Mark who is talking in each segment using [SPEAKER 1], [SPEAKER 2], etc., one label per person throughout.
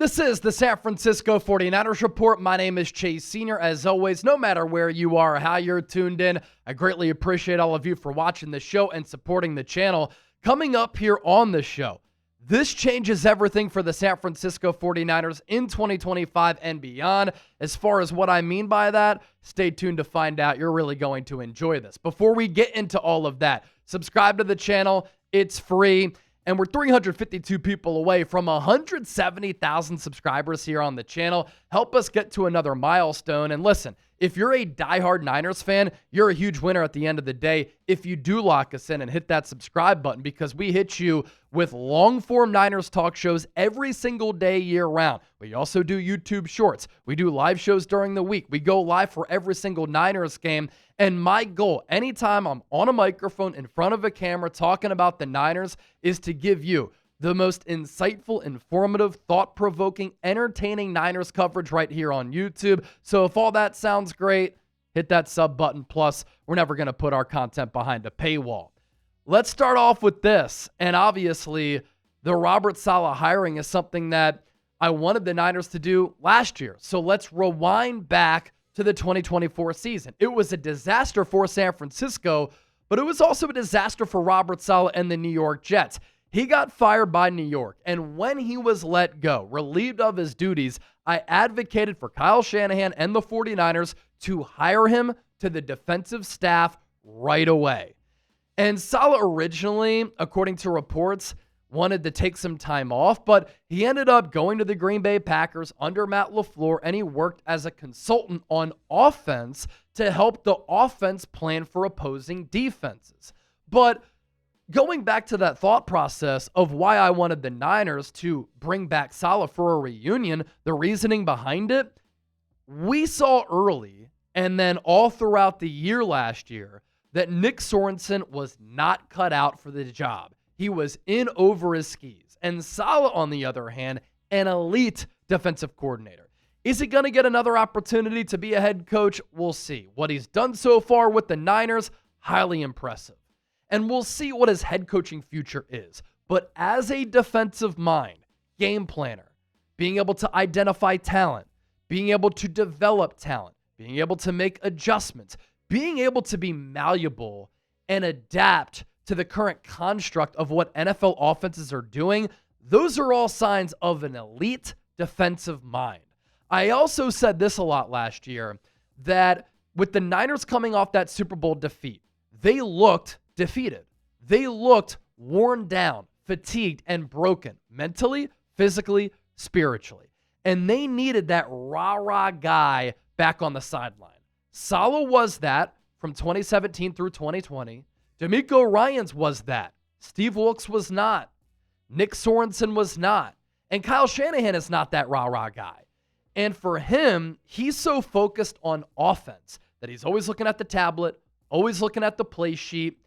[SPEAKER 1] This is the San Francisco 49ers Report. My name is Chase Sr. As always, no matter where you are, how you're tuned in, I greatly appreciate all of you for watching the show and supporting the channel. Coming up here on the show, this changes everything for the San Francisco 49ers in 2025 and beyond. As far as what I mean by that, stay tuned to find out. You're really going to enjoy this. Before we get into all of that, subscribe to the channel. It's free. And we're 352 people away from 170,000 subscribers here on the channel. Help us get to another milestone. And listen, if you're a diehard Niners fan, you're a huge winner at the end of the day if you do lock us in and hit that subscribe button, because we hit you with long-form Niners talk shows every single day year-round. We also do YouTube Shorts. We do live shows during the week. We go live for every single Niners game. And my goal, anytime I'm on a microphone in front of a camera talking about the Niners, is to give you the most insightful, informative, thought-provoking, entertaining Niners coverage right here on YouTube. So if all that sounds great, hit that sub button. Plus, we're never going to put our content behind a paywall. Let's start off with this. And obviously, the Robert Saleh hiring is something that I wanted the Niners to do last year. So let's rewind back to the 2024 season. It was a disaster for San Francisco, but it was also a disaster for Robert Saleh and the New York Jets. He got fired by New York, and when he was let go, relieved of his duties, I advocated for Kyle Shanahan and the 49ers to hire him to the defensive staff right away. And Saleh originally, according to reports, wanted to take some time off, but he ended up going to the Green Bay Packers under Matt LaFleur, and he worked as a consultant on offense to help the offense plan for opposing defenses. But going back to that thought process of why I wanted the Niners to bring back Saleh for a reunion, the reasoning behind it, we saw early and then all throughout the year last year that Nick Sorensen was not cut out for the job. He was in over his skis. And Saleh, on the other hand, an elite defensive coordinator. Is he going to get another opportunity to be a head coach? We'll see. What he's done so far with the Niners, highly impressive. And we'll see what his head coaching future is. But as a defensive mind, game planner, being able to identify talent, being able to develop talent, being able to make adjustments, being able to be malleable and adapt to the current construct of what NFL offenses are doing, those are all signs of an elite defensive mind. I also said this a lot last year, that with the Niners coming off that Super Bowl defeat, they looked defeated. They looked worn down, fatigued, and broken mentally, physically, spiritually. And they needed that rah-rah guy back on the sideline. Saleh was that from 2017 through 2020. DeMeco Ryans was that. Steve Wilkes was not. Nick Sorensen was not. And Kyle Shanahan is not that rah-rah guy. And for him, he's so focused on offense that he's always looking at the tablet, always looking at the play sheet.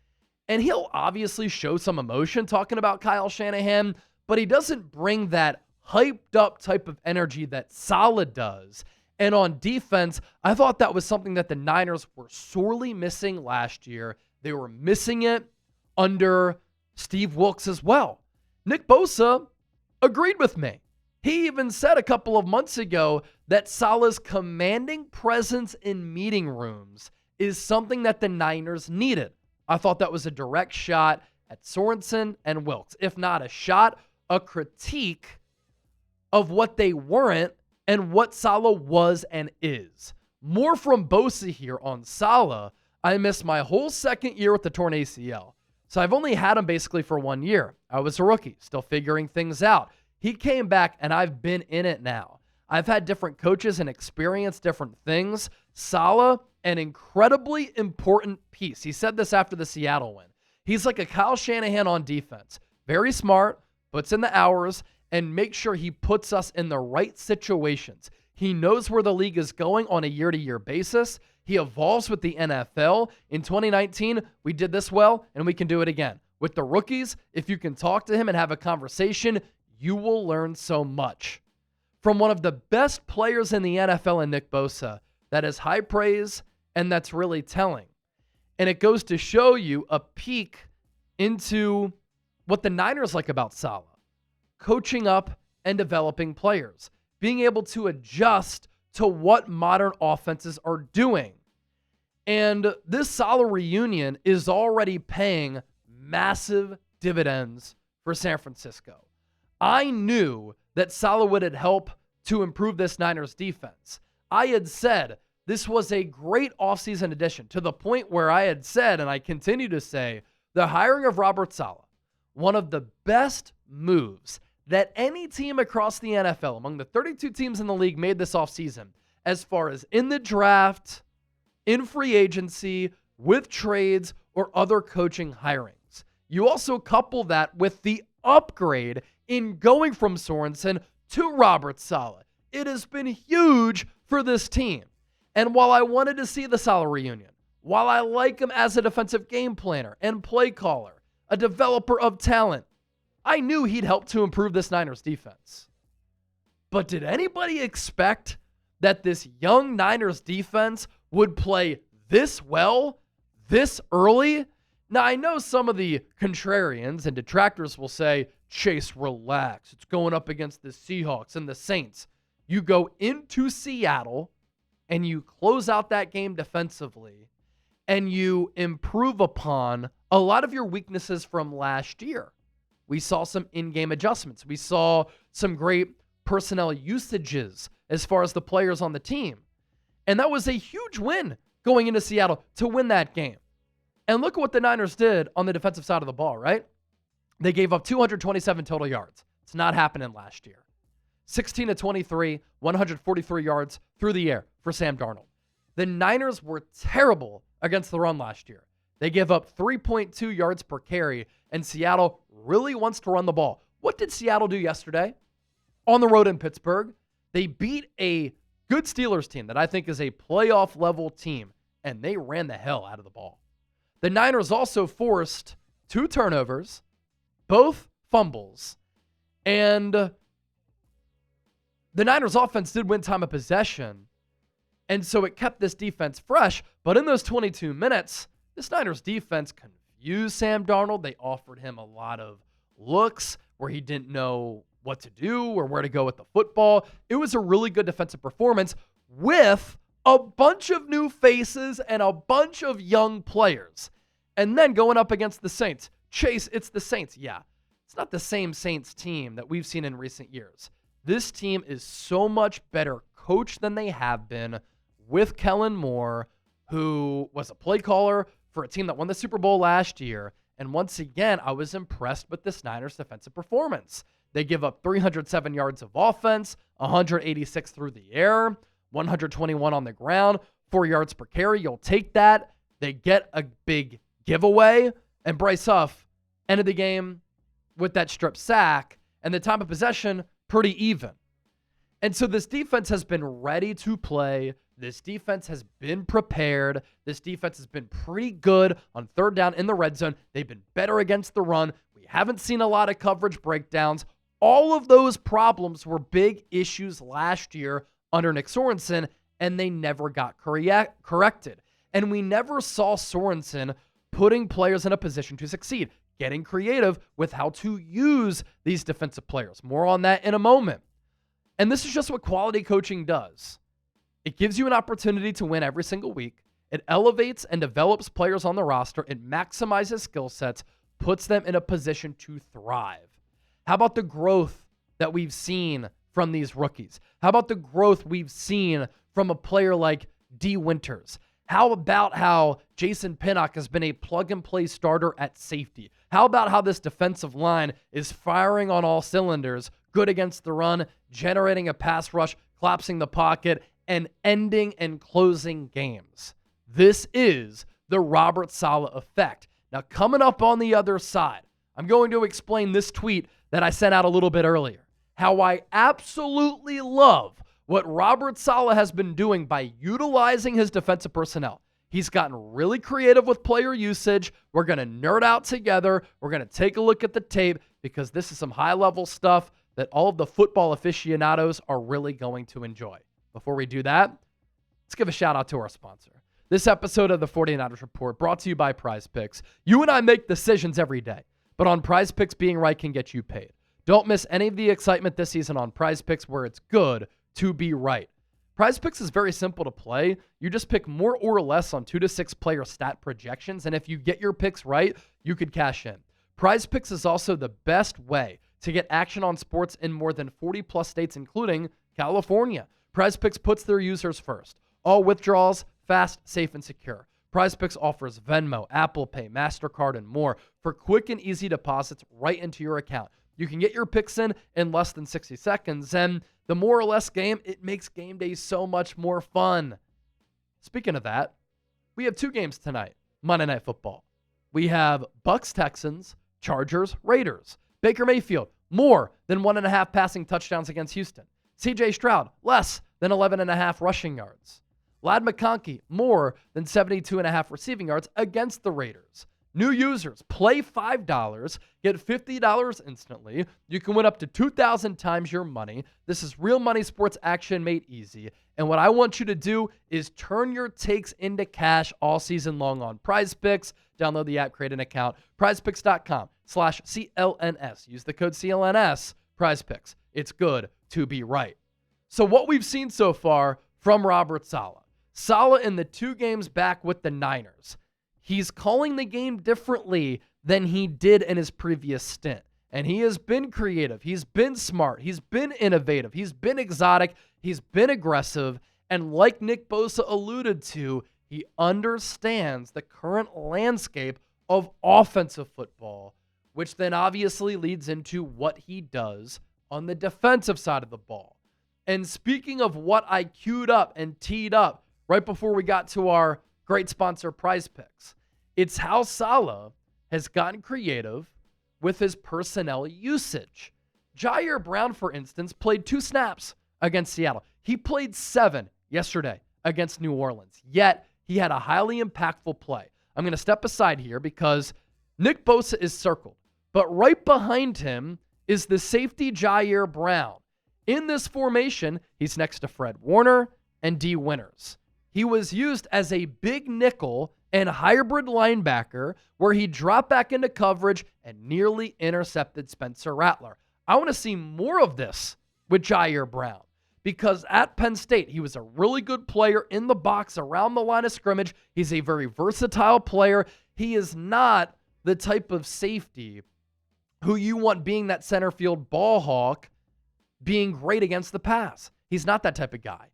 [SPEAKER 1] And he'll obviously show some emotion talking about Kyle Shanahan, but he doesn't bring that hyped up type of energy that Saleh does. And on defense, I thought that was something that the Niners were sorely missing last year. They were missing it under Steve Wilkes as well. Nick Bosa agreed with me. He even said a couple of months ago that Saleh's commanding presence in meeting rooms is something that the Niners needed. I thought that was a direct shot at Sorensen and Wilkes. If not a shot, a critique of what they weren't and what Saleh was and is. More from Bosa here on Saleh. I missed my whole second year with the torn ACL. So I've only had him basically for 1 year. I was a rookie, still figuring things out. He came back, and I've been in it now. I've had different coaches and experienced different things. Saleh, an incredibly important piece. He said this after the Seattle win. He's like a Kyle Shanahan on defense. Very smart, puts in the hours, and makes sure he puts us in the right situations. He knows where the league is going on a year-to-year basis. He evolves with the NFL. In 2019, we did this well, and we can do it again. With the rookies, if you can talk to him and have a conversation, you will learn so much. From one of the best players in the NFL in Nick Bosa, that is high praise, and that's really telling. And it goes to show you a peek into what the Niners like about Salah. Coaching up and developing players, being able to adjust to what modern offenses are doing. And this Salah reunion is already paying massive dividends for San Francisco. I knew that Salah would help to improve this Niners defense. I had said this was a great offseason addition, to the point where I had said, and I continue to say, the hiring of Robert Saleh, one of the best moves that any team across the NFL, among the 32 teams in the league, made this offseason, as far as in the draft, in free agency, with trades, or other coaching hirings. You also couple that with the upgrade in going from Sorensen to Robert Saleh. It has been huge for this team. And while I wanted to see the Salah reunion, while I like him as a defensive game planner and play caller, a developer of talent, I knew he'd help to improve this Niners defense. But did anybody expect that this young Niners defense would play this well, this early? Now, I know some of the contrarians and detractors will say, Chase, relax. It's going up against the Seahawks and the Saints. You go into Seattle and you close out that game defensively and you improve upon a lot of your weaknesses from last year. We saw some in-game adjustments. We saw some great personnel usages as far as the players on the team. And that was a huge win going into Seattle to win that game. And look at what the Niners did on the defensive side of the ball, right? They gave up 227 total yards. It's not happening last year. 16 to 23, 143 yards through the air for Sam Darnold. The Niners were terrible against the run last year. They give up 3.2 yards per carry, and Seattle really wants to run the ball. What did Seattle do yesterday? On the road in Pittsburgh, they beat a good Steelers team that I think is a playoff-level team, and they ran the hell out of the ball. The Niners also forced 2 turnovers, both fumbles, and the Niners offense did win time of possession, and so it kept this defense fresh. But in those 22 minutes, this Niners defense confused Sam Darnold. They offered him a lot of looks where he didn't know what to do or where to go with the football. It was a really good defensive performance with a bunch of new faces and a bunch of young players. And then going up against the Saints. Chase, it's the Saints. Yeah, it's not the same Saints team that we've seen in recent years. This team is so much better coached than they have been, with Kellen Moore, who was a play caller for a team that won the Super Bowl last year. And once again, I was impressed with this Niners defensive performance. They give up 307 yards of offense, 186 through the air, 121 on the ground, 4 yards per carry. You'll take that. They get a big giveaway, and Bryce Huff ended the game with that strip sack, and the time of possession pretty even. And so this defense has been ready to play. This defense has been prepared. This defense has been pretty good on third down in the red zone. They've been better against the run. We haven't seen a lot of coverage breakdowns. All of those problems were big issues last year under Nick Sorensen, and they never got corrected. And we never saw Sorensen putting players in a position to succeed, getting creative with how to use these defensive players. More on that in a moment. And this is just what quality coaching does. It gives you an opportunity to win every single week. It elevates and develops players on the roster. It maximizes skill sets, puts them in a position to thrive. How about the growth that we've seen from these rookies? How about the growth we've seen from a player like D. Winters? How about how Jason Pinnock has been a plug-and-play starter at safety? How about how this defensive line is firing on all cylinders, good against the run, generating a pass rush, collapsing the pocket, and ending and closing games? This is the Robert Saleh effect. Now, coming up on the other side, I'm going to explain this tweet that I sent out a little bit earlier. How I absolutely love what Robert Saleh has been doing by utilizing his defensive personnel. He's gotten really creative with player usage. We're going to nerd out together. We're going to take a look at the tape because this is some high-level stuff that all of the football aficionados are really going to enjoy. Before we do that, let's give a shout-out to our sponsor. This episode of the 49ers Report brought to you by PrizePicks. You and I make decisions every day, but on PrizePicks, being right can get you paid. Don't miss any of the excitement this season on PrizePicks, where it's good to be right. PrizePicks is very simple to play. You just pick more or less on 2 to 6 player stat projections, and if you get your picks right, you could cash in. PrizePicks is also the best way to get action on sports in more than 40 plus states, including California. PrizePicks puts their users first. All withdrawals, fast, safe, and secure. PrizePicks offers Venmo, Apple Pay, MasterCard, and more for quick and easy deposits right into your account. You can get your picks in less than 60 seconds, and the more or less game, it makes game days so much more fun. Speaking of that, we have 2 games tonight, Monday Night Football. We have Bucks, Texans, Chargers, Raiders. Baker Mayfield, more than 1.5 passing touchdowns against Houston. CJ Stroud, less than 11.5 rushing yards. Ladd McConkey, more than 72.5 receiving yards against the Raiders. New users, play $5, get $50 instantly. You can win up to 2,000 times your money. This is real money sports action made easy. And what I want you to do is turn your takes into cash all season long on PrizePicks. Download the app, create an account. PrizePicks.com/CLNS. Use the code CLNS. PrizePicks. It's good to be right. So what we've seen so far from Robert Saleh. Salah in the 2 games back with the Niners. He's calling the game differently than he did in his previous stint. And he has been creative. He's been smart. He's been innovative. He's been exotic. He's been aggressive. And like Nick Bosa alluded to, he understands the current landscape of offensive football, which then obviously leads into what he does on the defensive side of the ball. And speaking of what I queued up and teed up right before we got to our great sponsor, PrizePicks, it's how Salah has gotten creative with his personnel usage. Jair Brown, for instance, played 2 snaps against Seattle. He played 7 yesterday against New Orleans, yet he had a highly impactful play. I'm going to step aside here because Nick Bosa is circled, but right behind him is the safety Jair Brown. In this formation, he's next to Fred Warner and D. Winters. He was used as a big nickel and hybrid linebacker where he dropped back into coverage and nearly intercepted Spencer Rattler. I want to see more of this with Jair Brown because at Penn State, he was a really good player in the box around the line of scrimmage. He's a very versatile player. He is not the type of safety who you want being that center field ball hawk, being great against the pass. He's not that type of guy.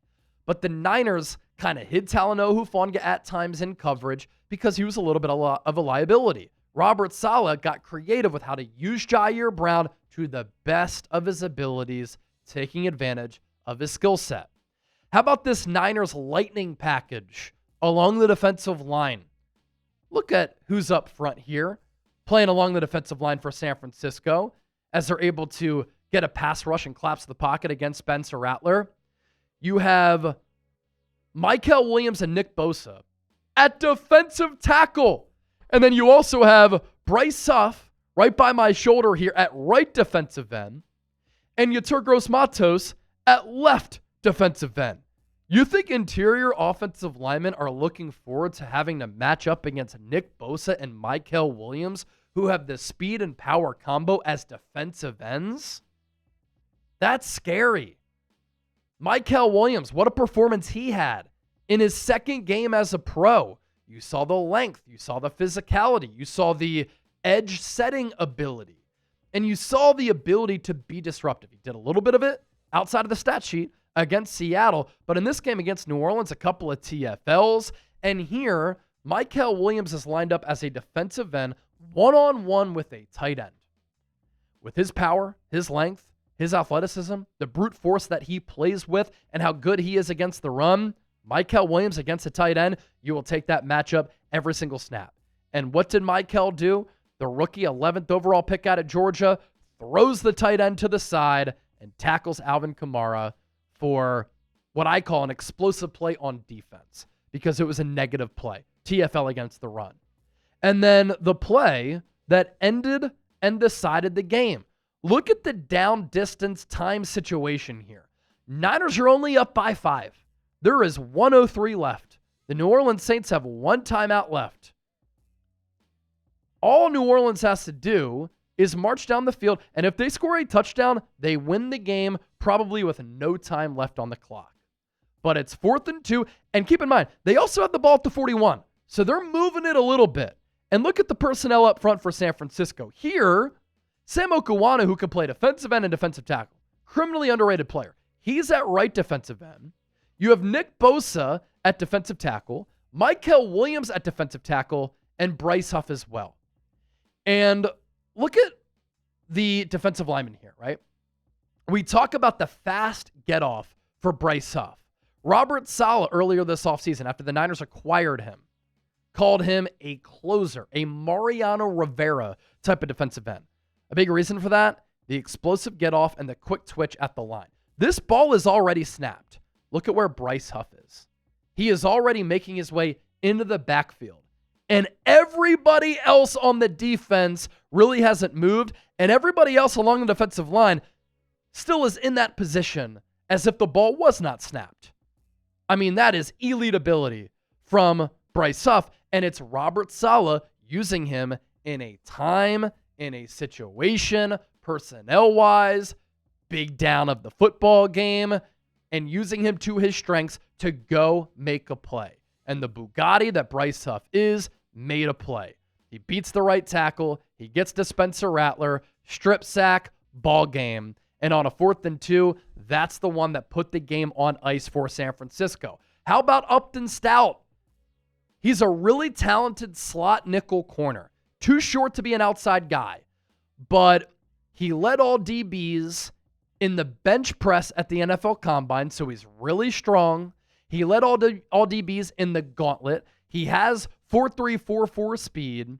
[SPEAKER 1] But the Niners kind of hid Talanoa Hufanga at times in coverage because he was a little bit of a liability. Robert Saleh got creative with how to use Jair Brown to the best of his abilities, taking advantage of his skill set. How about this Niners lightning package along the defensive line? Look at who's up front here, playing along the defensive line for San Francisco as they're able to get a pass rush and collapse the pocket against Spencer Rattler. You have Mykel Williams and Nick Bosa at defensive tackle. And then you also have Bryce Huff right by my shoulder here at right defensive end and Yeturgos Matos at left defensive end. You think interior offensive linemen are looking forward to having to match up against Nick Bosa and Mykel Williams, who have the speed and power combo as defensive ends? That's scary. Mykel Williams, what a performance he had in his second game as a pro. You saw the length, you saw the physicality, you saw the edge setting ability, and you saw the ability to be disruptive. He did a little bit of it outside of the stat sheet against Seattle, but in this game against New Orleans, a couple of TFLs, and here, Mykel Williams is lined up as a defensive end, one-on-one with a tight end. With his power, his length, his athleticism, the brute force that he plays with, and how good he is against the run, Mykel Williams against a tight end, you will take that matchup every single snap. And what did Mykel do? The rookie 11th overall pick out of Georgia throws the tight end to the side and tackles Alvin Kamara for what I call an explosive play on defense because it was a negative play, TFL against the run. And then the play that ended and decided the game. Look at the down distance time situation here. Niners are only up by 5. There is 1:03 left. The New Orleans Saints have 1 timeout left. All New Orleans has to do is march down the field, and if they score a touchdown, they win the game probably with no time left on the clock. But it's 4th and 2, and keep in mind, they also have the ball at the 41, so they're moving it a little bit. And look at the personnel up front for San Francisco. Here, Sam Okuwana, who can play defensive end and defensive tackle, criminally underrated player. He's at right defensive end. You have Nick Bosa at defensive tackle, Mykel Williams at defensive tackle, and Bryce Huff as well. And look at the defensive lineman here, right? We talk about the fast get-off for Bryce Huff. Robert Saleh earlier this offseason, after the Niners acquired him, called him a closer, a Mariano Rivera type of defensive end. A big reason for that, the explosive get-off and the quick twitch at the line. This ball is already snapped. Look at where Bryce Huff is. He is already making his way into the backfield. And everybody else on the defense really hasn't moved. And everybody else along the defensive line still is in that position as if the ball was not snapped. I mean, that is elite ability from Bryce Huff. And it's Robert Saleh using him in a time, in a situation, personnel-wise, big down of the football game, and using him to his strengths to go make a play. And the Bugatti that Bryce Huff is made a play. He beats the right tackle. He gets to Spencer Rattler, strip sack, ball game. And on a 4th and 2, that's the one that put the game on ice for San Francisco. How about Upton Stout? He's a really talented slot nickel corner. Too short to be an outside guy. But he led all DBs in the bench press at the NFL Combine, so he's really strong. He led all DBs in the gauntlet. He has 4.3, 4.4 speed.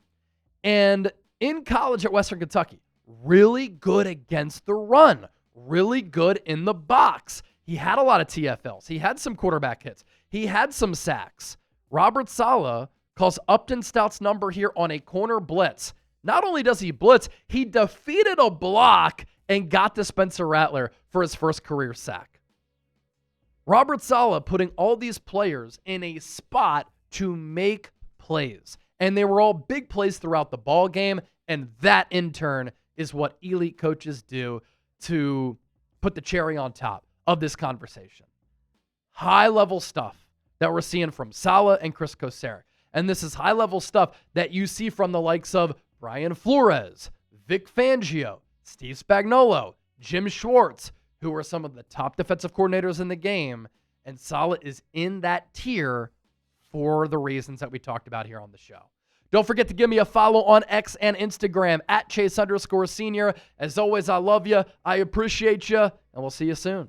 [SPEAKER 1] And in college at Western Kentucky, really good against the run. Really good in the box. He had a lot of TFLs. He had some quarterback hits. He had some sacks. Robert Saleh calls Upton Stout's number here on a corner blitz. Not only does he blitz, he defeated a block and got to Spencer Rattler for his first career sack. Robert Saleh putting all these players in a spot to make plays. And they were all big plays throughout the ball game, and that in turn is what elite coaches do to put the cherry on top of this conversation. High-level stuff that we're seeing from Salah and Chris Kosarek. And this is high-level stuff that you see from the likes of Brian Flores, Vic Fangio, Steve Spagnuolo, Jim Schwartz, who are some of the top defensive coordinators in the game. And Saleh is in that tier for the reasons that we talked about here on the show. Don't forget to give me a follow on X and Instagram at Chase_Senior. As always, I love you. I appreciate you, and we'll see you soon.